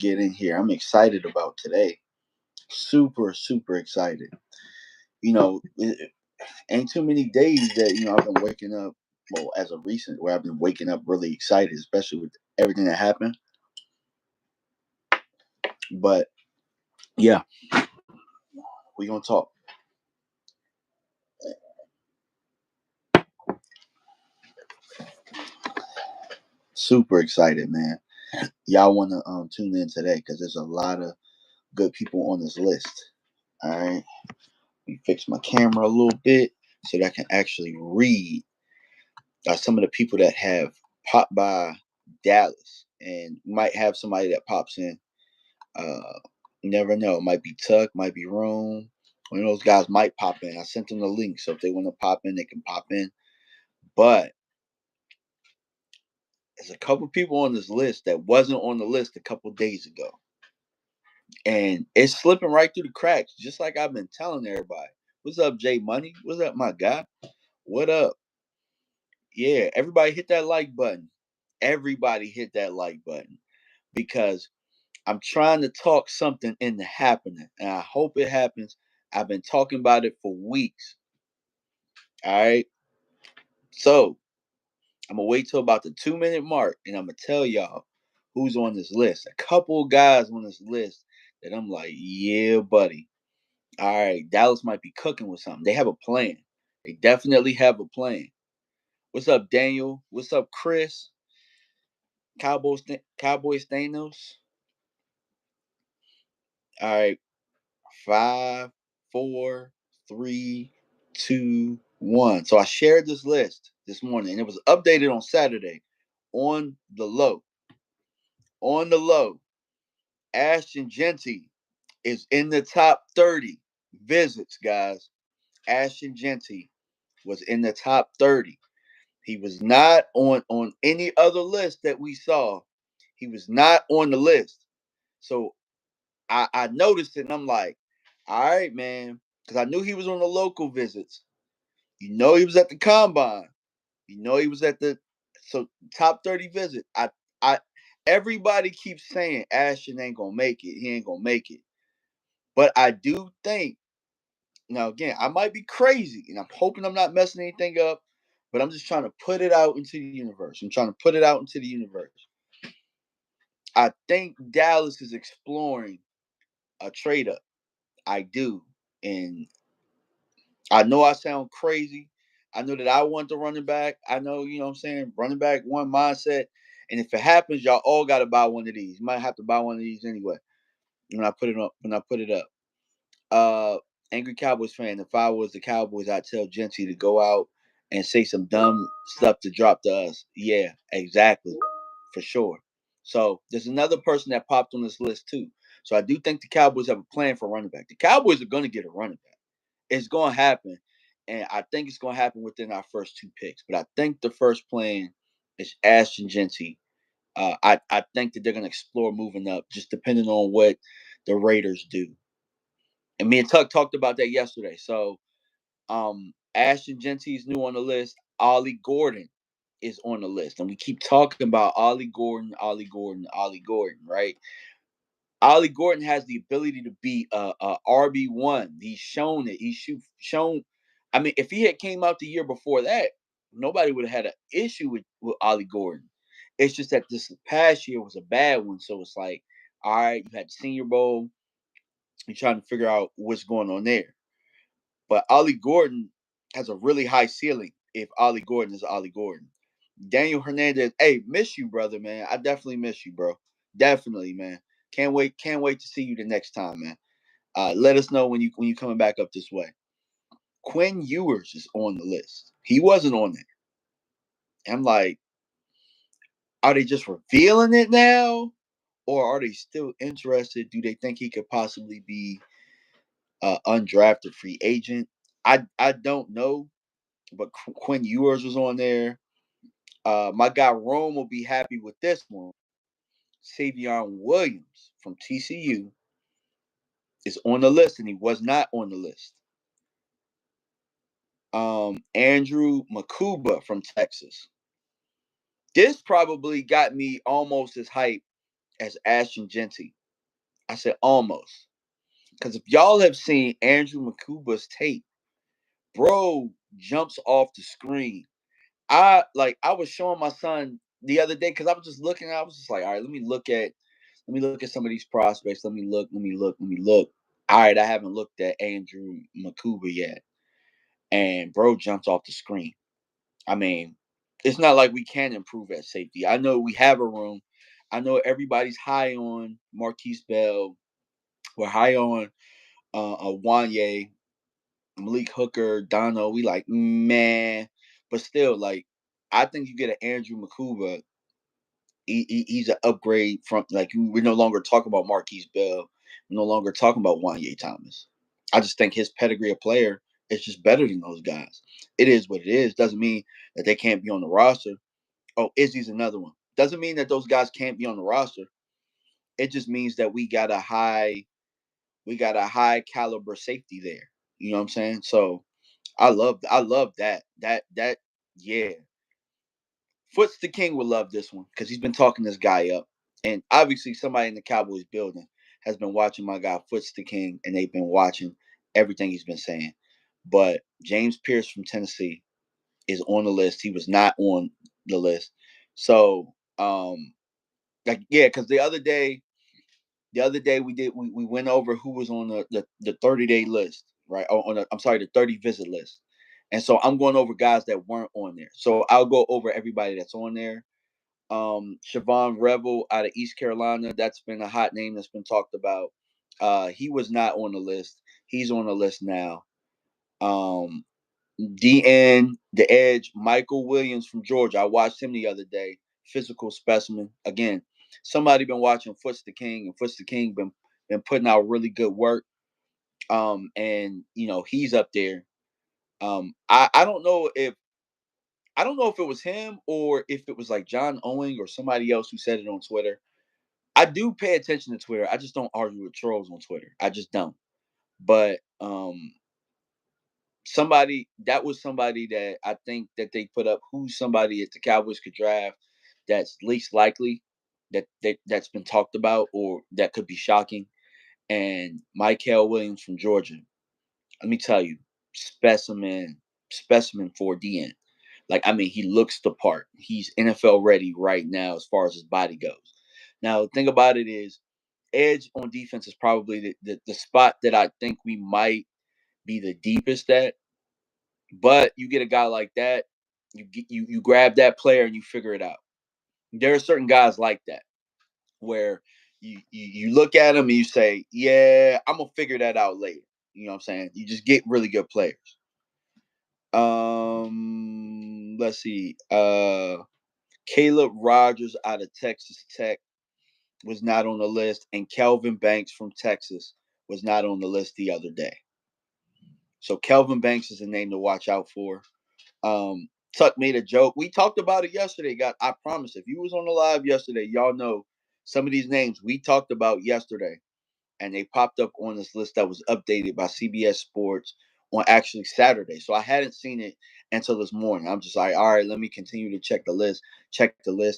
get in here. I'm excited about today. Super, super excited. It ain't too many days that, I've been waking up, well, as of recent, where I've been waking up really excited, especially with everything that happened. But yeah, we're going to talk. Super excited, man. Y'all want to tune in today because there's a lot of good people on this list. All right. Let me fix my camera a little bit so that I can actually read some of the people that have popped by Dallas, and might have somebody that pops in. You never know. It might be Tuck, might be Rome. One of those guys might pop in. I sent them the link, so if they want to pop in, they can pop in. But there's a couple people on this list that wasn't on the list a couple days ago, and it's slipping right through the cracks, just like I've been telling everybody. What's up, Jay Money? What's up, my guy? What up? Yeah, everybody hit that like button. Everybody hit that like button because I'm trying to talk something into happening, and I hope it happens. I've been talking about it for weeks. All right. So I'm gonna wait till about the 2-minute mark, and I'm gonna tell y'all who's on this list. A couple of guys on this list that I'm like, yeah, buddy. All right, Dallas might be cooking with something. They have a plan. They definitely have a plan. What's up, Daniel? What's up, Chris? Cowboys Thanos. All right, 5, 4, 3, 2, 1. So I shared this list this morning, and it was updated on Saturday on the low. On the low, Ashton Genty is in the top 30 visits, guys. Ashton Genty was in the top 30. He was not on any other list that we saw. He was not on the list. So I noticed it, and I'm like, all right, man, because I knew he was on the local visits. You know he was at the combine. You know he was at the top 30 visit. I everybody keeps saying Ashton ain't gonna make it. He ain't gonna make it. But I do think, now again, I might be crazy, and I'm hoping I'm not messing anything up, but I'm just trying to put it out into the universe. I'm trying to put it out into the universe. I think Dallas is exploring a trade up. I do. And I know I sound crazy. I know that I want the running back. I know, what I'm saying, running back one mindset. And if it happens, y'all all got to buy one of these. You might have to buy one of these anyway. When I put it up, Angry Cowboys fan. If I was the Cowboys, I'd tell Genty to go out and say some dumb stuff to drop to us. Yeah, exactly, for sure. So there's another person that popped on this list too. So I do think the Cowboys have a plan for running back. The Cowboys are going to get a running back. It's going to happen, and I think it's going to happen within our first 2 picks. But I think the first plan is Ashton Genty. I think that they're going to explore moving up, just depending on what the Raiders do. And me and Tuck talked about that yesterday. So Ashton Genty is new on the list. Ollie Gordon is on the list. And we keep talking about Ollie Gordon, right? Ollie Gordon has the ability to be a RB1. He's shown it. He's shown. I mean, if he had came out the year before that, nobody would have had an issue with Ollie Gordon. It's just that this past year was a bad one. So it's like, all right, you had the Senior Bowl. You're trying to figure out what's going on there. But Ollie Gordon has a really high ceiling if Ollie Gordon is Ollie Gordon. Daniel Hernandez, hey, miss you, brother, man. I definitely miss you, bro. Definitely, man. Can't wait to see you the next time, man. Let us know when you coming back up this way. Quinn Ewers is on the list. He wasn't on there. I'm like, are they just revealing it now? Or are they still interested? Do they think he could possibly be undrafted free agent? I don't know, but Quinn Ewers was on there. My guy Rome will be happy with this one. Savion Williams from TCU is on the list, and he was not on the list. Andrew Makuba from Texas. This probably got me almost as hyped as Ashton Genty. I said almost. Because if y'all have seen Andrew Makuba's tape, bro jumps off the screen. I was showing my son the other day because I was just looking. I was just like, all right, let me look at some of these prospects. Let me look. All right, I haven't looked at Andrew Makuba yet, and bro jumps off the screen. I mean, it's not like we can improve at safety. I know we have a room. I know everybody's high on Marquise Bell. We're high on Wanye, Malik Hooker, Dono. We like, man. But still, like, I think you get an Andrew Makuba. He's an upgrade from, like, we're no longer talking about Marquise Bell. We're no longer talking about Wanye Thomas. I just think his pedigree of player is just better than those guys. It is what it is. Doesn't mean that they can't be on the roster. Oh, Izzy's another one. Doesn't mean that those guys can't be on the roster. It just means that we got a high caliber safety there. You know what I'm saying? So I love that. That yeah. Foots the King would love this one because he's been talking this guy up. And obviously somebody in the Cowboys building has been watching my guy Foots the King, and they've been watching everything he's been saying. But James Pierce from Tennessee is on the list. He was not on the list. So like, yeah, because the other day we went over who was on the 30-day list, right? Oh, I'm sorry, the 30 visit list. And so I'm going over guys that weren't on there. So I'll go over everybody that's on there. Siobhan Revel out of East Carolina, that's been a hot name that's been talked about. He was not on the list. He's on the list now. Um, DN, the edge, Michael Williams from Georgia. I watched him the other day. Physical specimen. Again, somebody been watching Foots the King, and Foots the King been putting out really good work. And he's up there. I don't know if it was him or if it was like John Owing or somebody else who said it on Twitter. I do pay attention to Twitter. I just don't argue with trolls on Twitter. I just don't. But somebody that I think that they put up who's somebody that the Cowboys could draft that's least likely that's been talked about or that could be shocking. And Michael Williams from Georgia. Let me tell you, specimen for DN. Like, I mean, he looks the part. He's NFL ready right now as far as his body goes. Now, the thing about it is, edge on defense is probably the spot that I think we might be the deepest at. But you get a guy like that, you grab that player and you figure it out. There are certain guys like that where you look at them and you say, yeah, I'm gonna figure that out later. You know what I'm saying? You just get really good players. Let's see. Caleb Rogers out of Texas Tech was not on the list, and Kelvin Banks from Texas was not on the list the other day. So Kelvin Banks is a name to watch out for. Tuck made a joke. We talked about it yesterday, guys. I promise. If you was on the live yesterday, y'all know some of these names we talked about yesterday, and they popped up on this list that was updated by CBS Sports on actually Saturday. So I hadn't seen it until this morning. I'm just like, all right, let me continue to check the list,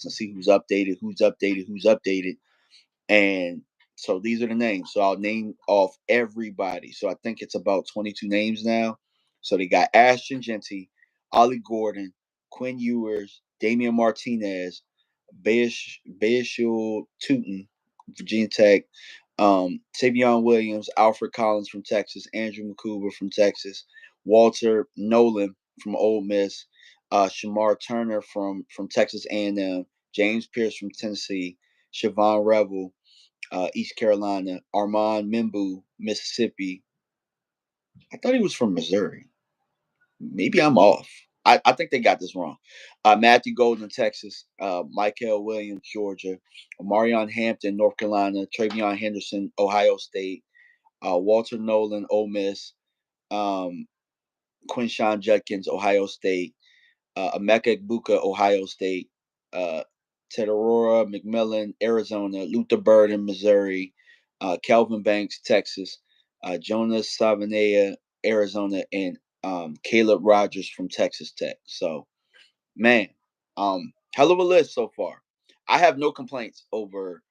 and see who's updated. And so these are the names. So I'll name off everybody. So I think it's about 22 names now. So they got Ashton Genty, Ollie Gordon, Quinn Ewers, Damian Martinez, Bayeshul Tootin, Virginia Tech, Tavion Williams, Alfred Collins from Texas, Andrew Makuba from Texas, Walter Nolan from Ole Miss, Shamar Turner from Texas A&M, James Pierce from Tennessee, Siobhan Revel, East Carolina, Armand Mimbu, Mississippi. I thought he was from Missouri. Maybe I'm off. I think they got this wrong. Matthew Golden, Texas. Michael Williams, Georgia. Marion Hampton, North Carolina. Travion Henderson, Ohio State. Walter Nolan, Ole Miss. Quinshawn Judkins, Ohio State. Emeka Egbuka, Ohio State. Tedorora McMillan, Arizona. Luther Burden, Missouri. Kelvin Banks, Texas. Jonas Savanea, Arizona. And Caleb Rogers from Texas Tech. So, man, hell of a list so far. I have no complaints over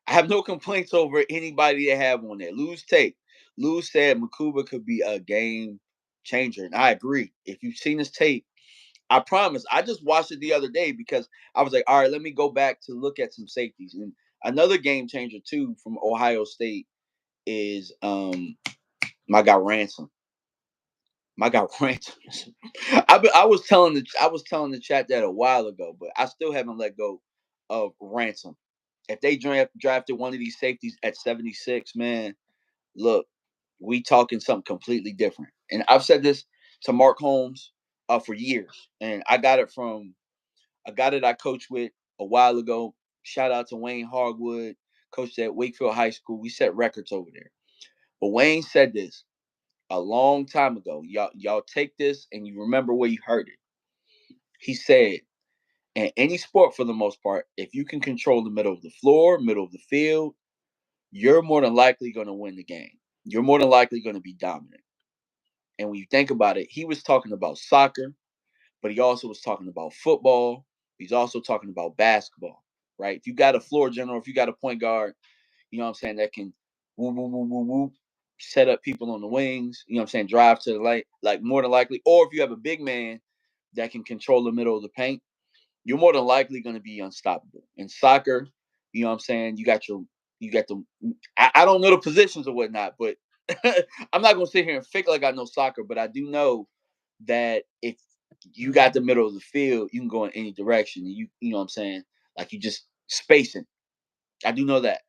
I have no complaints over anybody they have on there. Lose tape. Lose said Makuba could be a game changer, and I agree. If you've seen his tape, I promise. I just watched it the other day because I was like, all right, let me go back to look at some safeties. And another game changer too from Ohio State is my guy Ransom. My guy Ransom. I was telling the chat that a while ago, but I still haven't let go of Ransom. If they drafted one of these safeties at 76, man, look, we talking something completely different. And I've said this to Mark Holmes for years, and I got it. I coached with a while ago. Shout out to Wayne Hardwood, coached at Wakefield High School. We set records over there. But Wayne said this a long time ago. Y'all take this and you remember where you heard it. He said, in any sport for the most part, if you can control the middle of the floor, middle of the field, you're more than likely going to win the game. You're more than likely going to be dominant. And when you think about it, he was talking about soccer, but he also was talking about football. He's also talking about basketball, right? If you got a floor general, if you got a point guard, you know what I'm saying, that can woo, woo, woo, woo, woo, set up people on the wings, you know what I'm saying, drive to the light, like more than likely. Or if you have a big man that can control the middle of the paint, you're more than likely going to be unstoppable. In soccer, you know what I'm saying, you got the, I don't know the positions or whatnot, but I'm not going to sit here and fake like I know soccer, but I do know that if you got the middle of the field, you can go in any direction. And you know what I'm saying? Like you just spacing. I do know that.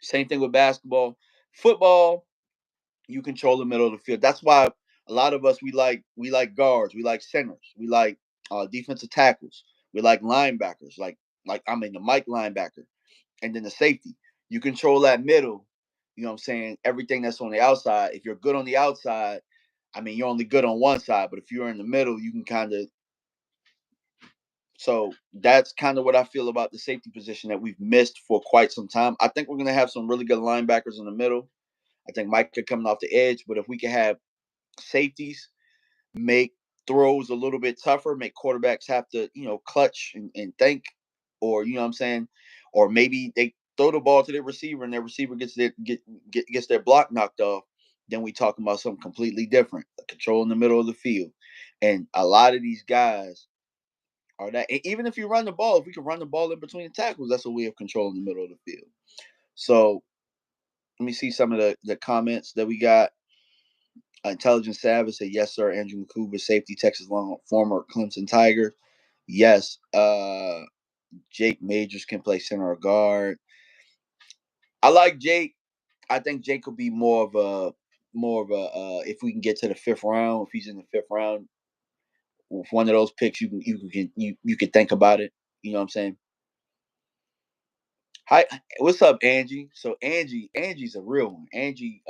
Same thing with basketball. Football, you control the middle of the field. That's why a lot of us we like guards, we like centers, we like defensive tackles, we like linebackers, like I mean the Mike linebacker, and then the safety. You control that middle. You know what I'm saying? Everything that's on the outside. If you're good on the outside, I mean you're only good on one side, but if you're in the middle, you can kind of. So that's kind of what I feel about the safety position that we've missed for quite some time. I think we're going to have some really good linebackers in the middle. I think Mike could coming off the edge, but if we can have safeties make throws a little bit tougher, make quarterbacks have to, clutch and think, or you know what I'm saying, or maybe they throw the ball to their receiver and their receiver gets their block knocked off. Then we talking about something completely different, control in the middle of the field, and a lot of these guys are that. Even if you run the ball, if we can run the ball in between the tackles, that's a way of controlling the middle of the field. So let me see some of the comments that we got. Intelligent Savage said, yes, sir. Andrew McCuber, safety, Texas Long, former Clemson Tiger. Yes. Jake Majors can play center or guard. I like Jake. I think Jake will be if we can get to the fifth round, if he's in the fifth round, with one of those picks, you can think about it. You know what I'm saying? Hi, what's up, Angie? So Angie's a real one. Angie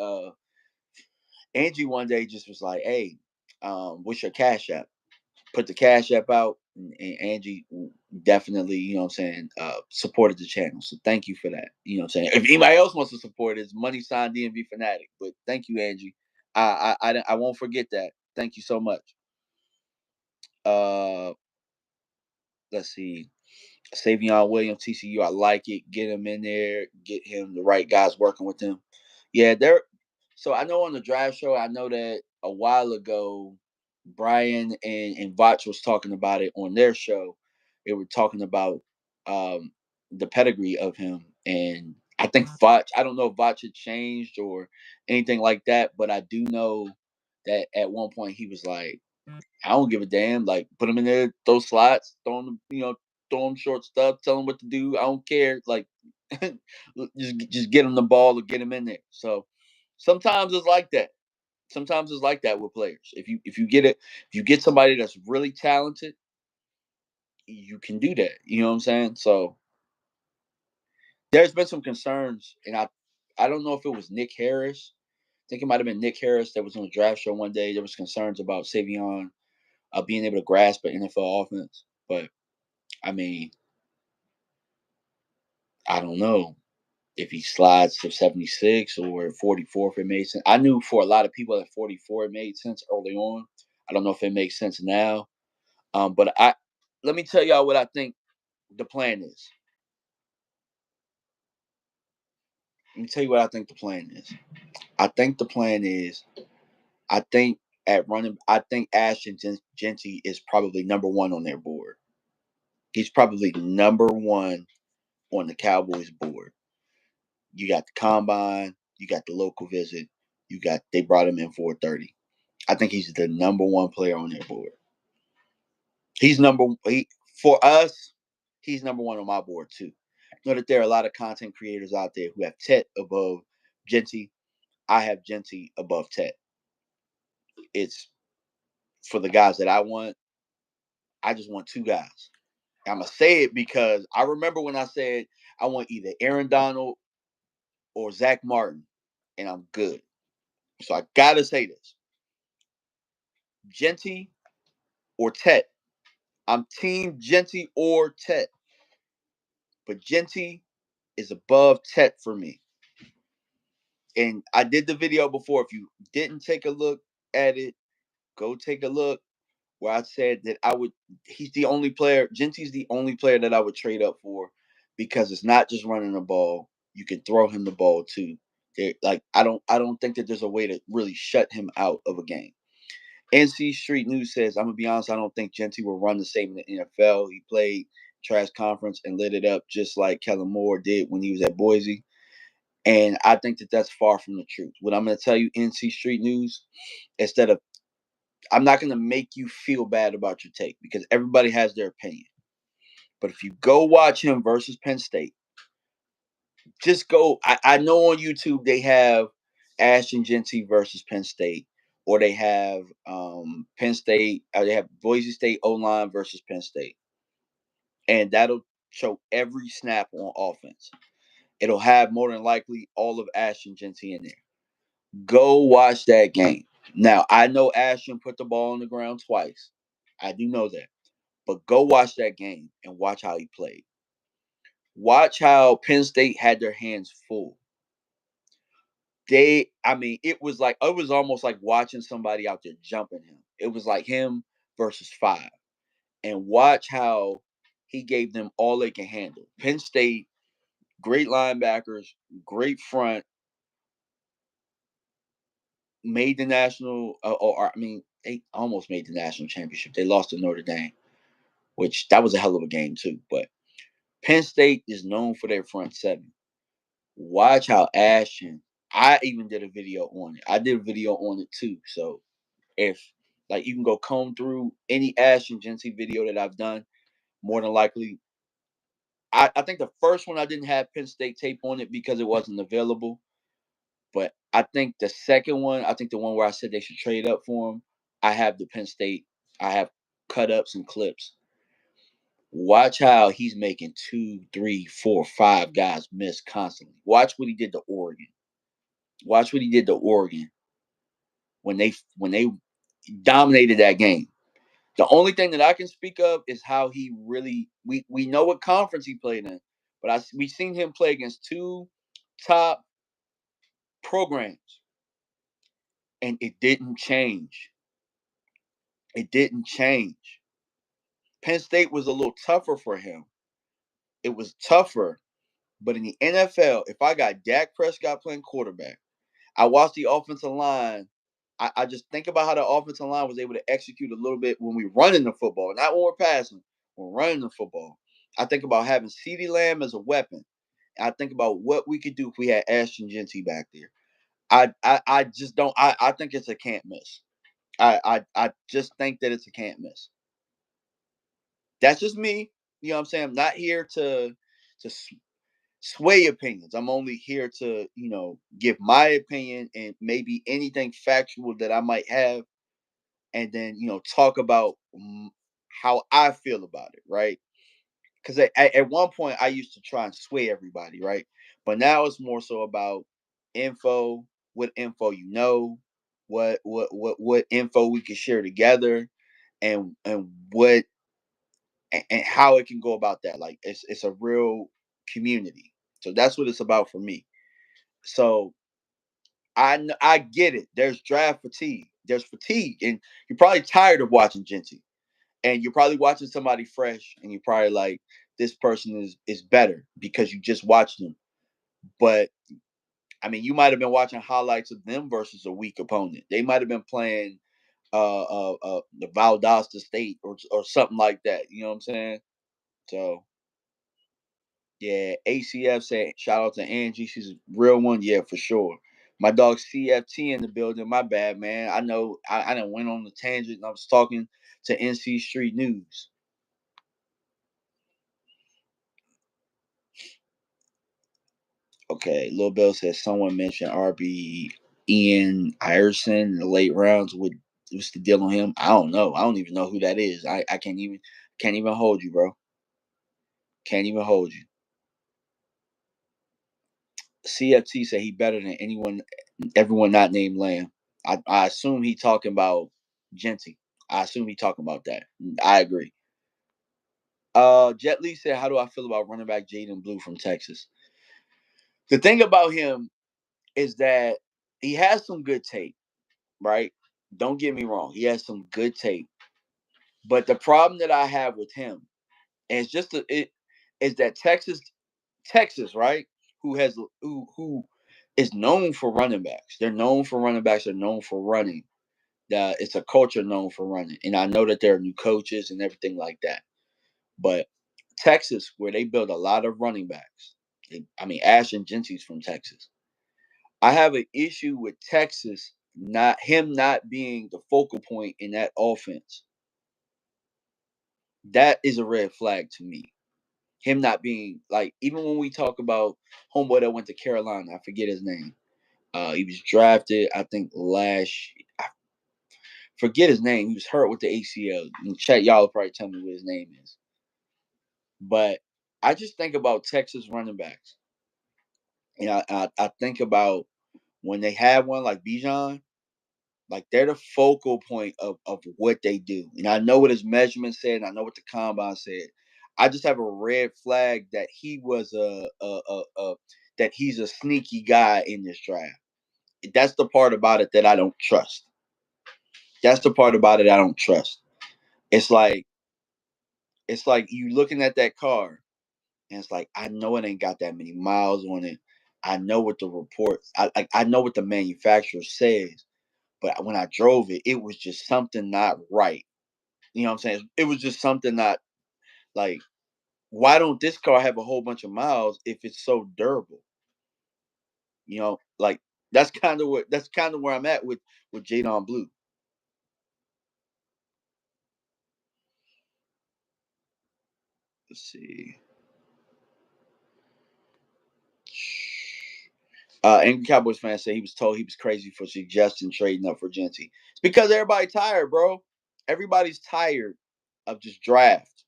one day just was like, "Hey, what's your cash app?" Put the cash app out, and Angie definitely, you know what I'm saying, supported the channel. So thank you for that. You know what I'm saying. If anybody else wants to support it, it's money sign DMV Fanatic. But thank you, Angie. I won't forget that. Thank you so much. Uh, let's see. Savion Williams, TCU. I like it. Get him in there. Get him the right guys working with him. Yeah, they're. So I know on the draft show, I know that a while ago, Brian and Vach was talking about it on their show. They were talking about the pedigree of him, and I think Vach. I don't know if Vach had changed or anything like that, but I do know that at one point he was like, I don't give a damn. Like, put them in there, throw slots, throw them short stuff, tell them what to do. I don't care. Like, just get them the ball or get them in there. So sometimes it's like that. Sometimes it's like that with players. If you get somebody that's really talented, you can do that. You know what I'm saying? So there's been some concerns, and I don't know if it was Nick Harris. I think it might have been Nick Harris that was on the draft show one day. There was concerns about Savion being able to grasp an NFL offense. But I mean, I don't know if he slides to 76 or 44 if it made sense. I knew for a lot of people at 44 it made sense early on. I don't know if it makes sense now. But let me tell y'all what I think the plan is. Let me tell you what I think the plan is. I think the plan is, I think at running, I think Ashton Genty is probably number one on their board. He's probably number one on the Cowboys board. You got the combine, you got the local visit, they brought him in for 30. I think he's the number one player on their board. For us, he's number one on my board too. Know that there are a lot of content creators out there who have Tet above Genty. I have Genty above Tet. It's for the guys that I want. I just want two guys. I'm gonna say it because I remember when I said I want either Aaron Donald or Zach Martin, and I'm good. So I gotta say this: Genty or Tet. I'm team Genty or Tet, but Genty is above Tet for me. And I did the video before. If you didn't take a look at it, go take a look. Where I said that he's the only player. Genty's the only player that I would trade up for, because it's not just running the ball. You can throw him the ball too. I don't think that there's a way to really shut him out of a game. NC Street News says, I'm gonna be honest, I don't think Genty will run the same in the NFL. He played trash conference and lit it up just like Kellen Moore did when he was at Boise. And I think that that's far from the truth. What I'm going to tell you, NC Street News, I'm not going to make you feel bad about your take, because everybody has their opinion. But if you go watch him versus Penn State, just go. I know on YouTube they have Ashton Genty versus Penn State, or they have Penn State, or they have Boise State O-line versus Penn State. And that'll show every snap on offense. It'll have more than likely all of Ashton Genty in there. Go watch that game. Now, I know Ashton put the ball on the ground twice. I do know that. But go watch that game and watch how he played. Watch how Penn State had their hands full. It was almost like watching somebody out there jumping him. It was like him versus 5. And watch how he gave them all they can handle. Penn State, great linebackers, great front, made the national, they almost made the national championship. They lost to Notre Dame, which that was a hell of a game too. But Penn State is known for their front seven. Watch how Ashton. I even did a video on it. I did a video on it too. So if you can go comb through any Ashton Genty video that I've done, more than likely. I think the first one I didn't have Penn State tape on it because it wasn't available. But I think the second one, the one where I said they should trade up for him, I have the Penn State. I have cut ups and clips. Watch how he's making 2, 3, 4, 5 guys miss constantly. Watch what he did to Oregon. Watch what he did to Oregon when they dominated that game. The only thing that I can speak of is how he really we know what conference he played in, but we seen him play against 2 top programs, and it didn't change. It didn't change. Penn State was a little tougher for him. It was tougher. But in the NFL, if I got Dak Prescott playing quarterback, I watched the offensive line. I just think about how the offensive line was able to execute a little bit when we running the football, not when we're passing. When we're running the football, I think about having CeeDee Lamb as a weapon. And I think about what we could do if we had Ashton Genty back there. I just don't. I think it's a can't miss. I just think that it's a can't miss. That's just me. You know what I'm saying? I'm not here to sway opinions. I'm only here to, give my opinion and maybe anything factual that I might have, and then, talk about how I feel about it, right? Because at one point I used to try and sway everybody, right? But now it's more so about what info what info we can share together, and what and how it can go about that. Like it's a real community. So that's what it's about for me. So I get it. There's draft fatigue. There's fatigue, and you're probably tired of watching Genty, and you're probably watching somebody fresh, and you're probably like, this person is better because you just watched them. But I mean, you might have been watching highlights of them versus a weak opponent. They might have been playing the Valdosta State or something like that. You know what I'm saying? So yeah, ACF said shout out to Angie. She's a real one. Yeah, for sure. My dog CFT in the building. My bad, man. I know I done went on the tangent. And I was talking to NC Street News. Okay, Lil Bill says someone mentioned RB Ian Iverson in the late rounds. What's the deal on him? I don't know. I don't even know who that is. I can't even hold you, bro. Can't even hold you. CFT said he better than everyone not named Lamb. I assume he talking about Genty. I assume he talking about that. I agree. Jet Li said, "How do I feel about running back Jaden Blue from Texas?" The thing about him is that he has some good tape, right? Don't get me wrong. He has some good tape. But the problem that I have with him, and it is that Texas, right? Who is known for running backs. They're known for running backs. They're known for running. It's a culture known for running. And I know that there are new coaches and everything like that. But Texas, where they build a lot of running backs. Ashton Genty's from Texas. I have an issue with Texas not being the focal point in that offense. That is a red flag to me. Him not being like, even when we talk about homeboy that went to Carolina, I forget his name. He was drafted, I think I forget his name. He was hurt with the ACL. In the chat, y'all will probably tell me what his name is. But I just think about Texas running backs. And I think about when they have one like Bijan, like they're the focal point of what they do. And I know what his measurement said, and I know what the combine said. I just have a red flag that he was that he's a sneaky guy in this draft. That's the part about it that I don't trust. That's the part about it I don't trust. It's like you looking at that car, and it's like I know it ain't got that many miles on it. I know what the reports. I know what the manufacturer says, but when I drove it, it was just something not right. You know what I'm saying? It was just something not like. Why don't this car have a whole bunch of miles if it's so durable? Like that's kind of where I'm at with Jadon Blue. Let's see. Angry Cowboys fan said he was told he was crazy for suggesting trading up for Genty. It's because everybody tired, bro. Everybody's tired of just draft.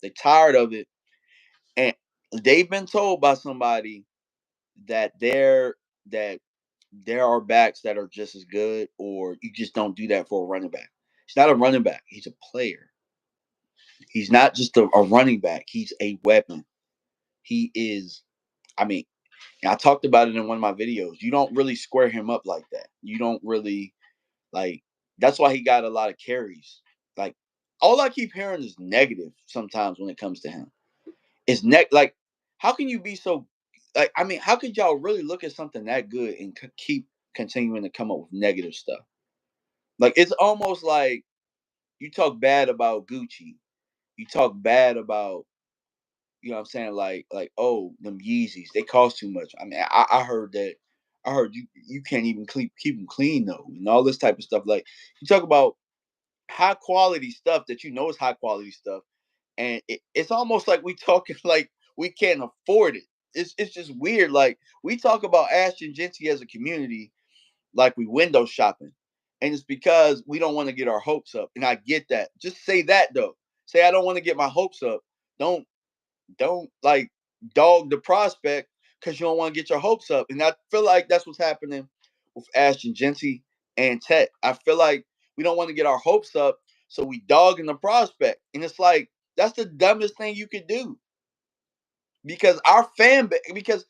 They're tired of it, and they've been told by somebody that that there are backs that are just as good, or you just don't do that for a running back. He's not a running back. He's a player. He's not just a running back. He's a weapon. He is. I mean, and I talked about it in one of my videos. You don't really square him up like that. You don't really like. That's why he got a lot of carries. Like all I keep hearing is negative sometimes when it comes to him. It's like how can you be so like? I mean, how could y'all really look at something that good and keep continuing to come up with negative stuff? Like it's almost like you talk bad about Gucci, you talk bad about what I'm saying, like oh them Yeezys they cost too much. I mean, I heard that. I heard you can't even keep them clean though, and all this type of stuff. Like you talk about high quality stuff that you know is high quality stuff, and it's almost like we talking like we can't afford it. It's just weird. Like we talk about Ashton Genty as a community, like we window shopping, and it's because we don't want to get our hopes up. And I get that. Just say that though. Say I don't want to get my hopes up. Don't like dog the prospect because you don't want to get your hopes up. And I feel like that's what's happening with Ashton Genty and Tech. I feel like we don't want to get our hopes up, so we dogging the prospect. And it's like that's the dumbest thing you could do. Because because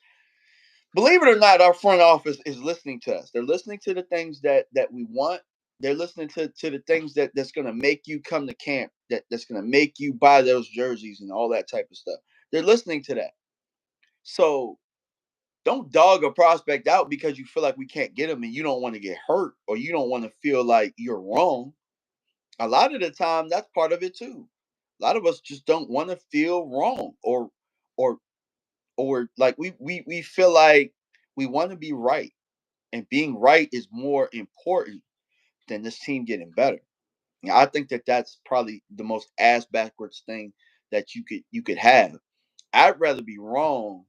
believe it or not, our front office is listening to us. They're listening to the things that we want. They're listening to the things that's gonna make you come to camp, that's gonna make you buy those jerseys and all that type of stuff. They're listening to that. So don't dog a prospect out because you feel like we can't get him and you don't want to get hurt or you don't want to feel like you're wrong. A lot of the time, that's part of it too. A lot of us just don't want to feel wrong or or like we feel like we want to be right, and being right is more important than this team getting better. And I think that that's probably the most ass backwards thing that you could have. I'd rather be wrong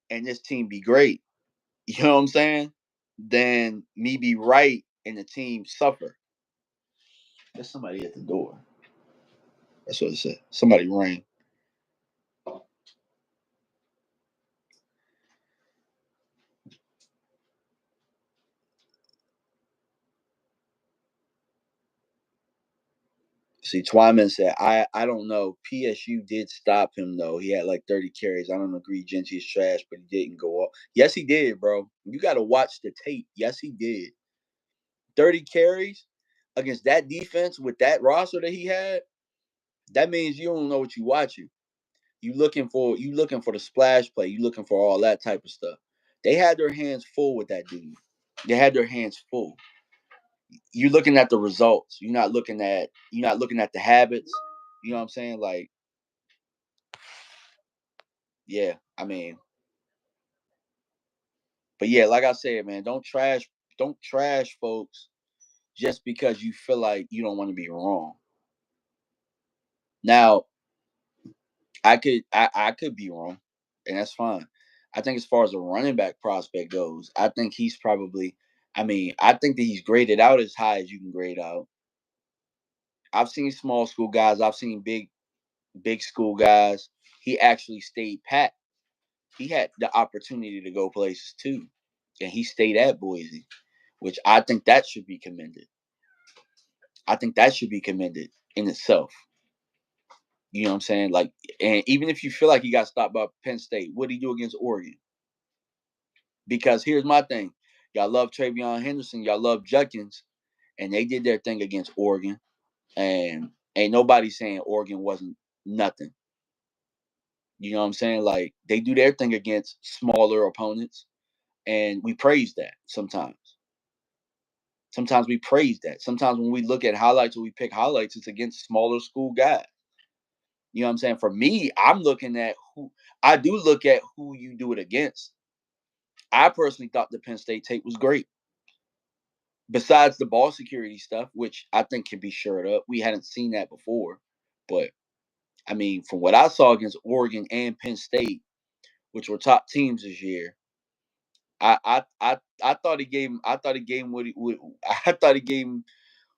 and this team be great. You know what I'm saying? Than me be right and the team suffer. There's somebody at the door. That's what it said. Somebody rang. See, Twyman said, I don't know. PSU did stop him, though. He had like 30 carries. I don't agree Genty is trash, but he didn't go off. Yes, he did, bro. You got to watch the tape. Yes, he did. 30 carries against that defense with that roster that he had, that means you don't know what you're watching. You looking for the splash play. You looking for all that type of stuff. They had their hands full with that dude. They had their hands full. You're looking at the results. You're not looking at the habits. You know what I'm saying? Like, yeah, I mean, but yeah, like I said, man, don't trash folks just because you feel like you don't want to be wrong. Now, I could be wrong, and that's fine. I think as far as a running back prospect goes, I think he's probably. I mean, I think that he's graded out as high as you can grade out. I've seen small school guys. I've seen big school guys. He actually stayed pat. He had the opportunity to go places too, and he stayed at Boise, which I think that should be commended. I think that should be commended in itself. You know what I'm saying? Like, and even if you feel like he got stopped by Penn State, what did he do against Oregon? Because here's my thing. Y'all love Travion Henderson, y'all love Judkins, and they did their thing against Oregon. And ain't nobody saying Oregon wasn't nothing. You know what I'm saying? Like, they do their thing against smaller opponents, and we praise that sometimes. Sometimes we praise that. Sometimes when we look at highlights or we pick highlights, it's against smaller school guys. You know what I'm saying? For me, I'm looking at who I do look at who you do it against. I personally thought the Penn State tape was great. Besides the ball security stuff, which I think can be shored up. We hadn't seen that before. But I mean, from what I saw against Oregon and Penn State, which were top teams this year, I thought he gave him I thought he gave him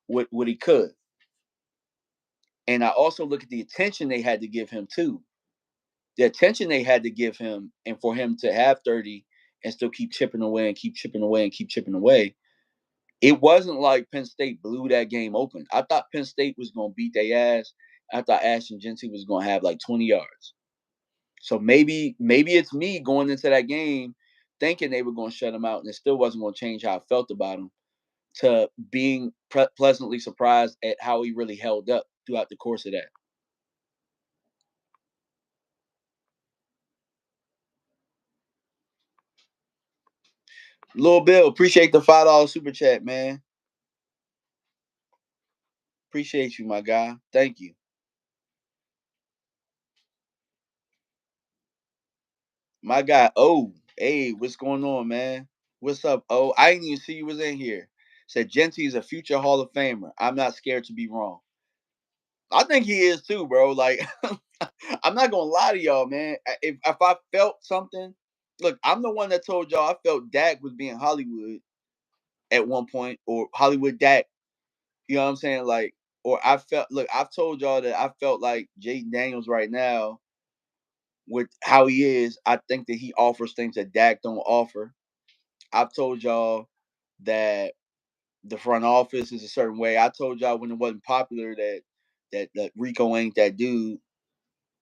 what he could. And I also look at the attention they had to give him too. The attention they had to give him, and for him to have 30 and still keep chipping away and keep chipping away and keep chipping away. It wasn't like Penn State blew that game open. I thought Penn State was going to beat their ass. I thought Ashton Genty was going to have like 20 yards. So maybe it's me going into that game thinking they were going to shut him out, and it still wasn't going to change how I felt about him, to being pleasantly surprised at how he really held up throughout the course of that. Lil Bill, appreciate the $5 super chat, man. Appreciate you, my guy. Thank you. My guy, oh, hey, what's going on, man? What's up? Oh, I didn't even see you was in here. Said Genty is a future Hall of Famer. I'm not scared to be wrong. I think he is too, bro. Like, I'm not gonna lie to y'all, man. If I felt something, look, I'm the one that told y'all I felt Dak was being Hollywood at one point, or Hollywood Dak. You know what I'm saying? Like, or I felt. Look, I've told y'all that I felt like Jaden Daniels right now with how he is. I think that he offers things that Dak don't offer. I've told y'all that the front office is a certain way. I told y'all when it wasn't popular that Rico ain't that dude,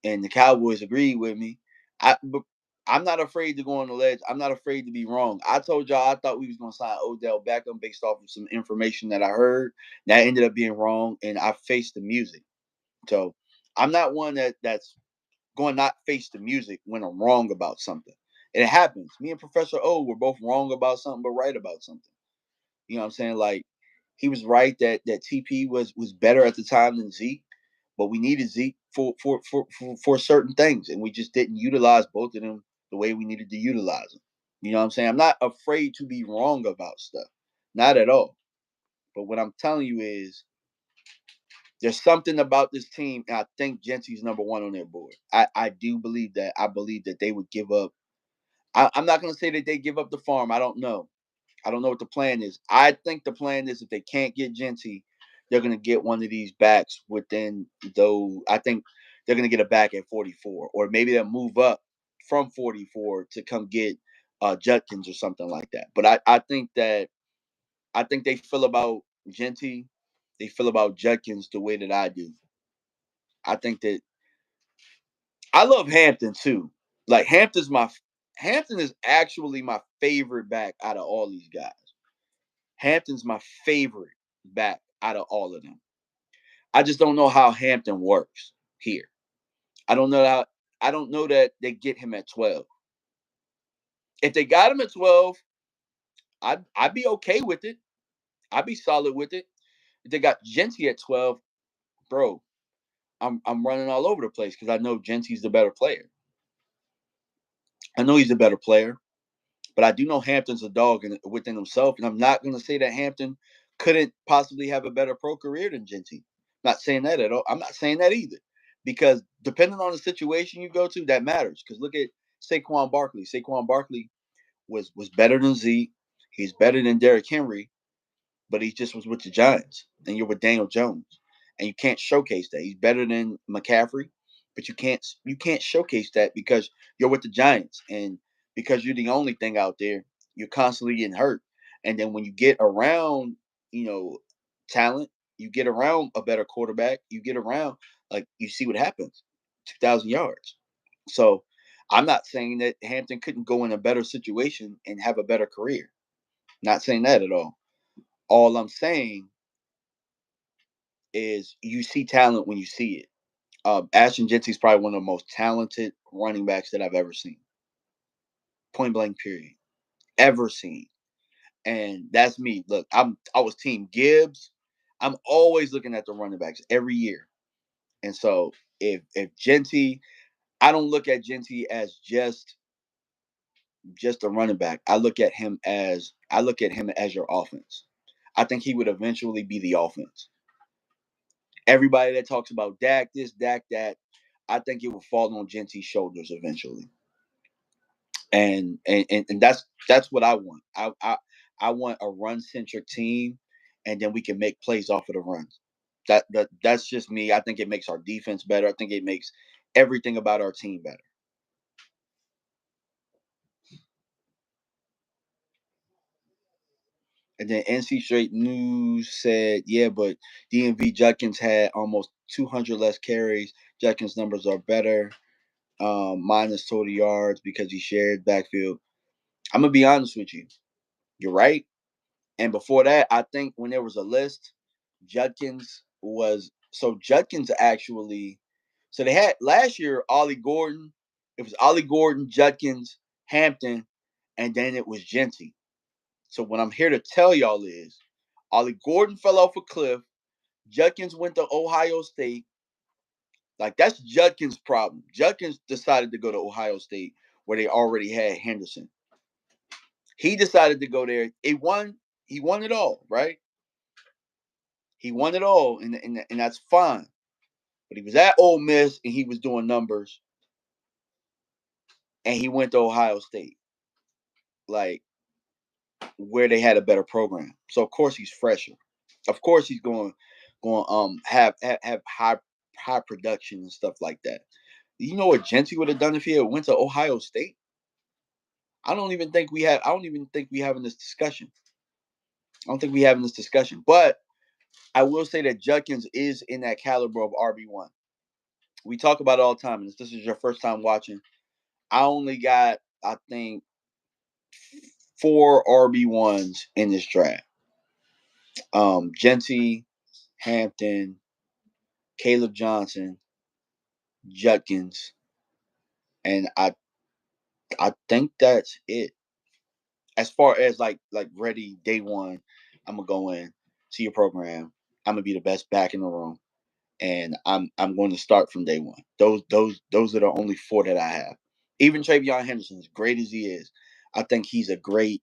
and the Cowboys agreed with me. But I'm not afraid to go on the ledge. I'm not afraid to be wrong. I told y'all I thought we was gonna sign Odell Beckham based off of some information that I heard. That ended up being wrong, and I faced the music. So I'm not one that's going to not face the music when I'm wrong about something. It happens. Me and Professor O were both wrong about something, but right about something. You know what I'm saying? Like, he was right that TP was better at the time than Zeke, but we needed Zeke for certain things, and we just didn't utilize both of them the way we needed to utilize them. You know what I'm saying? I'm not afraid to be wrong about stuff, not at all. But what I'm telling you is, there's something about this team, and I think Genty's number one on their board. I do believe that. I believe that they would give up. I'm not going to say that they give up the farm. I don't know. I don't know what the plan is. I think the plan is, if they can't get Genty, they're going to get one of these backs within those. I think they're going to get a back at 44, or maybe they'll move up from 44 to come get Judkins or something like that. But I think they feel about Genty, they feel about Judkins the way that I do. I think that I love Hampton too. Like, Hampton is actually my favorite back out of all these guys. Hampton's my favorite back out of all of them. I just don't know how Hampton works here. I don't know how. I don't know that they get him at 12. If they got him at 12, I'd be okay with it. I'd be solid with it. If they got Genty at 12, bro, I'm running all over the place because I know Genty's the better player. I know he's the better player. But I do know Hampton's a dog within himself, and I'm not going to say that Hampton couldn't possibly have a better pro career than Genty. Not saying that at all. I'm not saying that either, because depending on the situation you go to, that matters. Because look at Saquon Barkley. Saquon Barkley was better than Zeke. He's better than Derrick Henry, but he just was with the Giants, and you're with Daniel Jones, and you can't showcase that. He's better than McCaffrey, but you can't showcase that because you're with the Giants, and because you're the only thing out there, you're constantly getting hurt. And then when you get around, talent, you get around a better quarterback, you get around, like, you see what happens, 2,000 yards. So I'm not saying that Hampton couldn't go in a better situation and have a better career. Not saying that at all. All I'm saying is, you see talent when you see it. Ashton Genty is probably one of the most talented running backs that I've ever seen. Point blank, period. Ever seen. And that's me. Look, I was Team Gibbs. I'm always looking at the running backs every year. And so if Genty, I don't look at Genty as just a running back. I look at him as your offense. I think he would eventually be the offense. Everybody that talks about Dak this, Dak that, I think it will fall on Genty's shoulders eventually. And that's what I want. I want a run centric team, and then we can make plays off of the runs. That's just me. I think it makes our defense better. I think it makes everything about our team better. And then NC Straight News said, yeah, but DMV Judkins had almost 200 less carries. Judkins' numbers are better, minus total yards, because he shared backfield. I'm going to be honest with you. You're right. And before that, I think when there was a list, Judkins actually, so they had last year Ollie Gordon. It was Ollie Gordon, Judkins, Hampton, and then it was Genty. So what I'm here to tell y'all is, Ollie Gordon fell off a cliff. Judkins went to Ohio State. Like, that's Judkins' problem. Judkins decided to go to Ohio State where they already had Henderson. He decided to go there. He won it all, right? He won it all, and that's fine. But he was at Ole Miss, and he was doing numbers, and he went to Ohio State, like, where they had a better program. So of course he's fresher. Of course he's going have high production and stuff like that. You know what Genty would have done if he had went to Ohio State? I don't even think we having this discussion. I don't think we having this discussion. But I will say that Judkins is in that caliber of RB1. We talk about it all the time, and if this is your first time watching, I only got, I think, 4 RB1s in this draft. Genty, Hampton, Caleb Johnson, Judkins, and I think that's it. As far as like ready day one, I'm gonna go in, see your program. I'm gonna be the best back in the room, and I'm going to start from day one. Those are the only four that I have. Even Travion Henderson, as great as he is, I think he's a great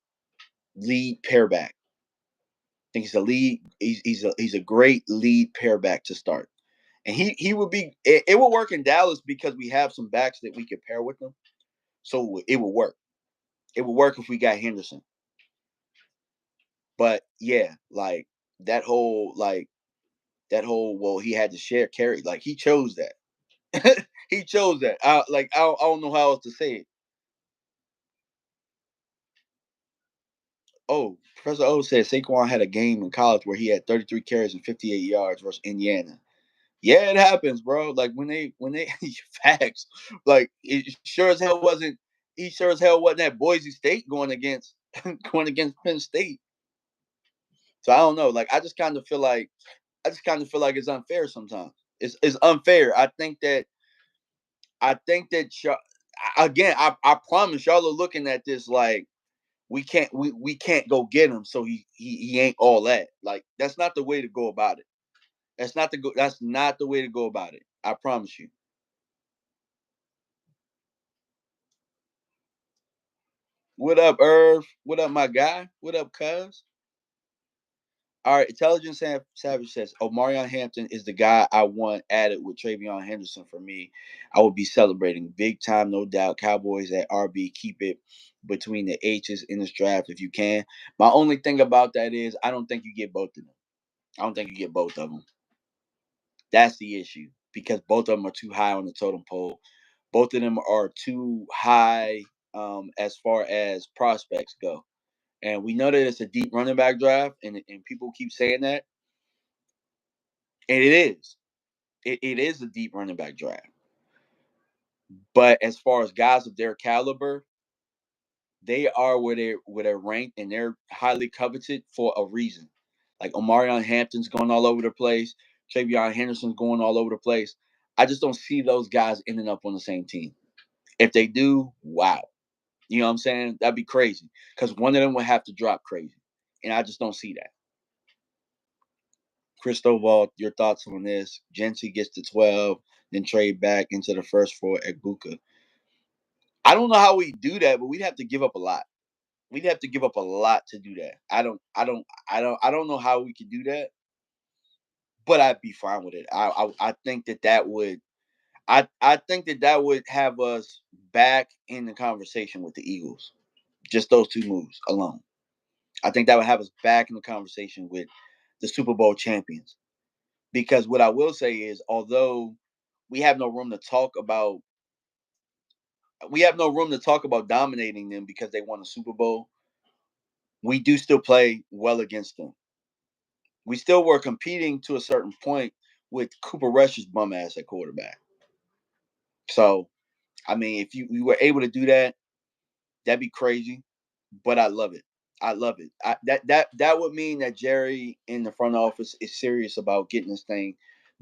lead pair back. I think he's a lead. He's a great lead pair back to start, and he would be. It will work in Dallas because we have some backs that we could pair with them, so it will work. It would work if we got Henderson. But yeah, like that whole like that whole well, he had to share carry. Like he chose that. He chose that. I don't know how else to say it. Oh, Professor O said Saquon had a game in college where he had 33 carries and 58 yards versus Indiana. Yeah, it happens, bro. Like when they facts, like it sure as hell wasn't. He sure as hell wasn't at Boise State going against going against Penn State. So I don't know. Like I just kind of feel like it's unfair sometimes. It's unfair. I think that again. I promise y'all are looking at this like we can't go get him, so he ain't all that. Like that's not the way to go about it. That's not the way to go about it. I promise you. What up, Irv? What up, my guy? What up, cuz? All right, Intelligent Savage says, Omarion Hampton is the guy I want added with Travion Henderson for me. I would be celebrating big time, no doubt. Cowboys at RB, keep it between the H's in this draft if you can. My only thing about that is I don't think you get both of them. I don't think you get both of them. That's the issue because both of them are too high on the totem pole. Both of them are too high as far as prospects go. And we know that it's a deep running back draft, and people keep saying that. And it is. It is a deep running back draft. But as far as guys of their caliber, they are where they're ranked and they're highly coveted for a reason. Like Omarion Hampton's going all over the place, Travion Henderson's going all over the place. I just don't see those guys ending up on the same team. If they do, wow. You know what I'm saying? That'd be crazy. Because one of them would have to drop crazy. And I just don't see that. Cristobal, your thoughts on this? Genty gets to 12, then trade back into the first four at Buka. I don't know how we do that, but we'd have to give up a lot. We'd have to give up a lot to do that. I don't know how we could do that, but I'd be fine with it. I think that would I think that would have us back in the conversation with the Eagles. Just those two moves alone. I think that would have us back in the conversation with the Super Bowl champions. Because what I will say is, although we have no room to talk about, we have no room to talk about dominating them because they won a Super Bowl. We do still play well against them. We still were competing to a certain point with Cooper Rush's bum ass at quarterback. So, I mean, if you were able to do that, that'd be crazy. But I love it. I love it. That would mean that Jerry in the front office is serious about getting this thing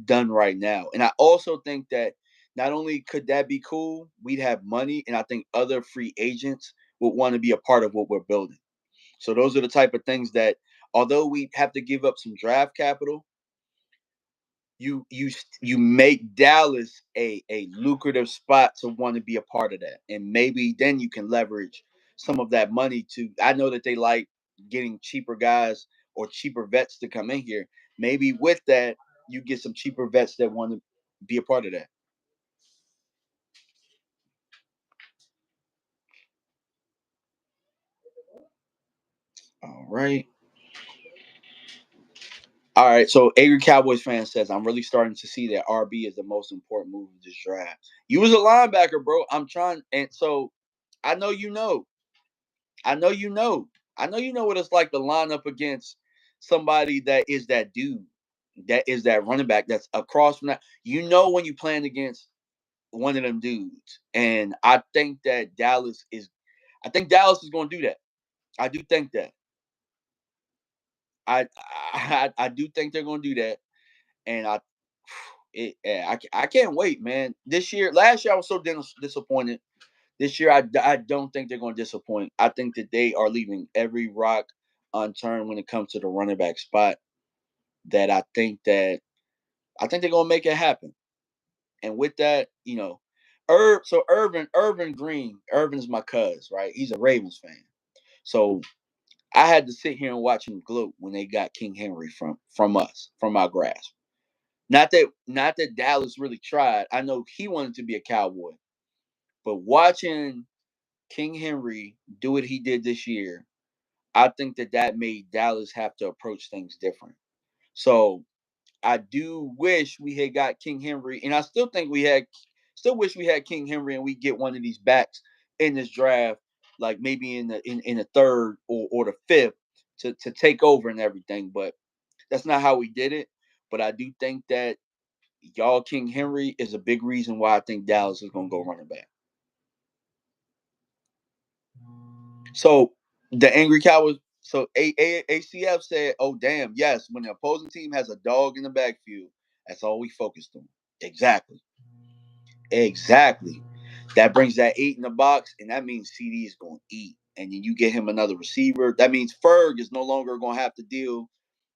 done right now. And I also think that not only could that be cool, we'd have money, and I think other free agents would want to be a part of what we're building. So those are the type of things that, although we have to give up some draft capital, you make Dallas a lucrative spot to want to be a part of that, and maybe then you can leverage some of that money to. I know that they like getting cheaper guys or cheaper vets to come in here. Maybe with that, you get some cheaper vets that want to be a part of that. All right. All right, so angry Cowboys fan says I'm really starting to see that RB is the most important move in this draft. You was a linebacker, bro. I'm trying, and so I know you know. I know you know. I know you know what it's like to line up against somebody that is that dude, that is that running back that's across from that. You know when you playing against one of them dudes, and I think Dallas is going to do that. I do think that. I do think they're going to do that, and yeah, I can't wait, man. Last year I was so disappointed. This year, I don't think they're going to disappoint. I think that they are leaving every rock unturned when it comes to the running back spot. I think they're going to make it happen. And with that, Irvin Green, Irvin's my cuz, right? He's a Ravens fan. So I had to sit here and watch him gloat when they got King Henry from us, from our grasp. Not that Dallas really tried. I know he wanted to be a Cowboy, but watching King Henry do what he did this year, I think that made Dallas have to approach things different. So I do wish we had got King Henry, and I still think still wish we had King Henry, and we get one of these backs in this draft, like maybe in the third or the fifth to take over and everything. But that's not how we did it. But I do think that y'all King Henry is a big reason why I think Dallas is gonna go running back. So the angry Cowboys. So ACF said, "Oh damn, yes. When the opposing team has a dog in the backfield, that's all we focused on." Exactly. That brings that 8 in the box, and that means CD is going to eat. And then you get him another receiver. That means Ferg is no longer going to have to deal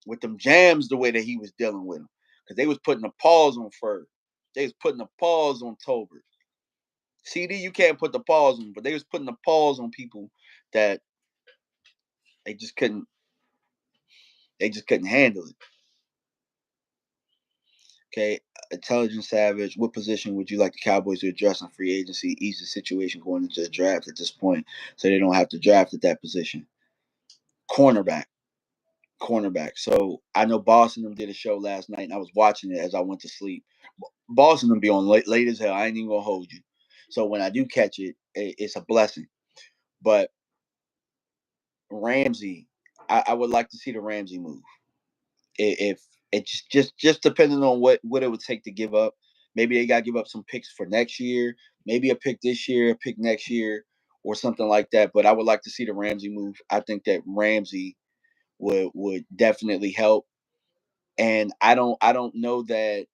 with them jams the way that he was dealing with them, because they was putting a pause on Ferg. They was putting a pause on Tolbert. CD, you can't put the pause on, but they was putting a pause on people that they just couldn't handle it. Okay, Intelligent Savage, what position would you like the Cowboys to address on free agency? Ease the situation going into the draft at this point so they don't have to draft at that position. Cornerback. So I know Boston them did a show last night, and I was watching it as I went to sleep. Boston them be on late as hell. I ain't even gonna hold you. So when I do catch it, it's a blessing. But Ramsey, I would like to see the Ramsey move. If it's just depending on what it would take to give up. Maybe they got to give up some picks for next year, maybe a pick this year, a pick next year, or something like that. But I would like to see the Ramsey move. I think that Ramsey would definitely help. And I don't know that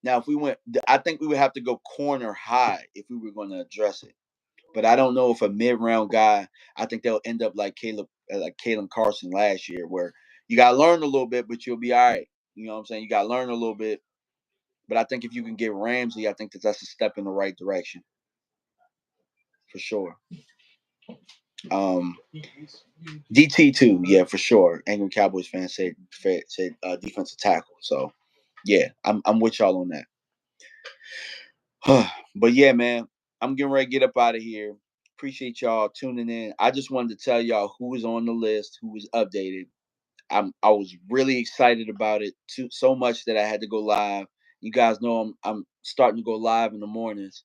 now if we went, I think we would have to go corner high if we were going to address it. But I don't know if a mid-round guy. I think they'll end up like Kalen Carson last year, where you got to learn a little bit, but you'll be all right. You know what I'm saying? You got to learn a little bit. But I think if you can get Ramsey, I think that's a step in the right direction. For sure. DT2, yeah, for sure. Angry Cowboys fan said defensive tackle. So, yeah, I'm with y'all on that. But, yeah, man, I'm getting ready to get up out of here. Appreciate y'all tuning in. I just wanted to tell y'all who was on the list, who was updated. I was really excited about it so much that I had to go live. You guys know I'm starting to go live in the mornings.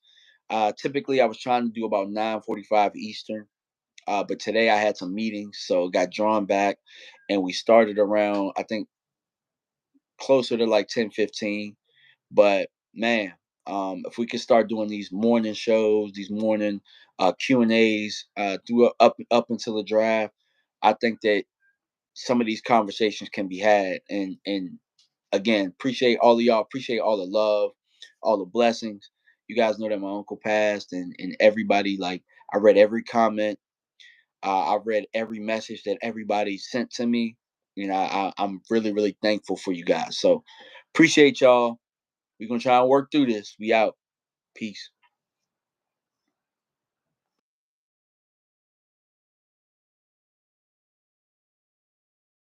Typically, I was trying to do about 9:45 Eastern, but today I had some meetings, so it got drawn back, and we started around I think closer to like 10:15. But man, if we could start doing these morning shows, these morning Q&As through up until the draft, I think that some of these conversations can be had. And again, appreciate all of y'all, appreciate all the love, all the blessings. You guys know that my uncle passed, and everybody, like, I read every comment, I read every message that everybody sent to me. I'm really, really thankful for you guys. So appreciate y'all. We're gonna try and work through this. We out. Peace.